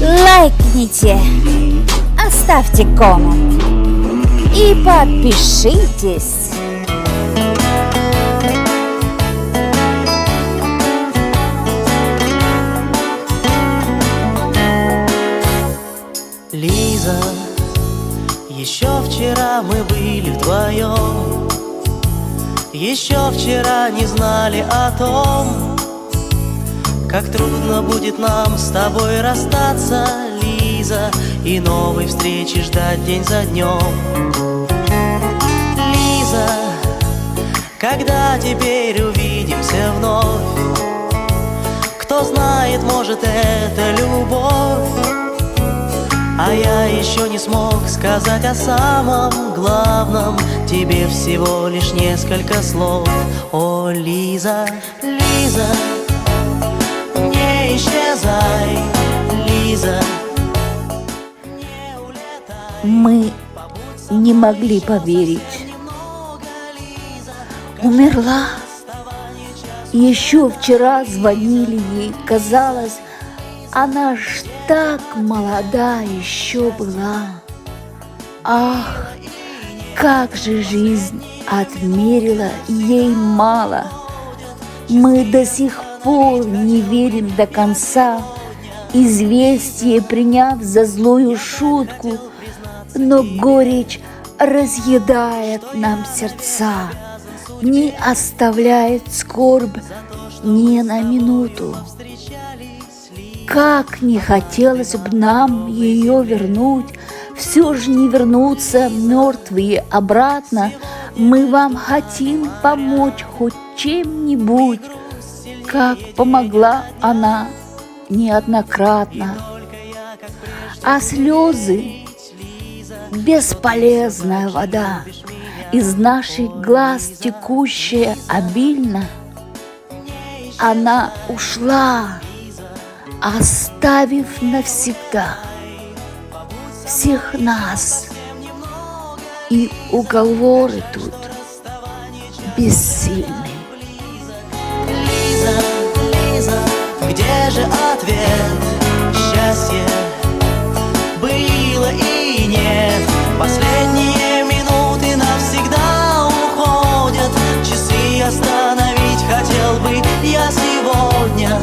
лайкните, оставьте коммент и подпишитесь. Лиза, еще вчера мы были вдвоем, еще вчера не знали о том, как трудно будет нам с тобой расстаться, Лиза, и новой встречи ждать день за днем. Лиза, когда теперь увидимся вновь? Кто знает, может, это любовь. А я еще не смог сказать о самом главном, тебе всего лишь несколько слов. О, Лиза, Лиза, не исчезай, Лиза, не улетай. Мы не могли поверить. Умерла. Еще вчера звонили ей, казалось, она ж так молода еще была. Ах, как же жизнь отмерила ей мало. Мы до сих пор не верим до конца, известие приняв за злую шутку, но горечь разъедает нам сердца, не оставляет скорбь ни на минуту. Как не хотелось бы нам ее вернуть, все же не вернуться мертвые обратно. Мы вам хотим помочь хоть чем-нибудь, как помогла она неоднократно. А слезы — бесполезная вода, из наших глаз текущая обильно. Она ушла, оставив навсегда всех нас, и уговоры тут бессильны. Лиза, Лиза, где же ответ? Счастье было и нет. Последние минуты навсегда уходят. Часы остановить хотел бы я сегодня.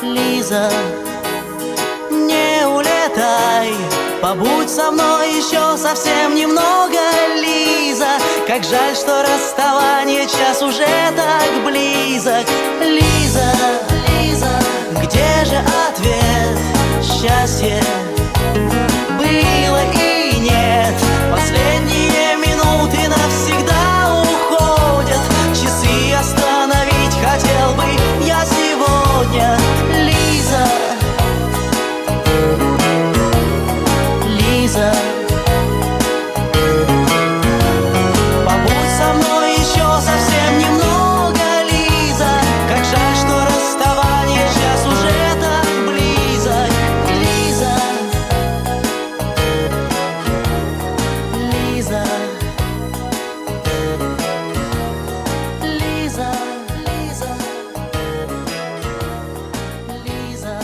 Лиза, не улетай, побудь со мной еще совсем немного, Лиза. Как жаль, что расставание час уже так близок. Лиза, Лиза, где же ответ? Счастье было и нет. Последние минуты навсегда уходят. Часы остановить хотел бы я сегодня. Лиза, Лиза, побудь со мной еще совсем немного, Лиза. Как жаль, что расставание час уже так близок. Лиза, Лиза, Лиза, Лиза, Лиза,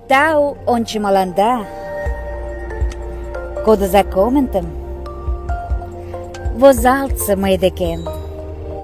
Tau onchimalanda. Кода за коментом. Возалца майдекен.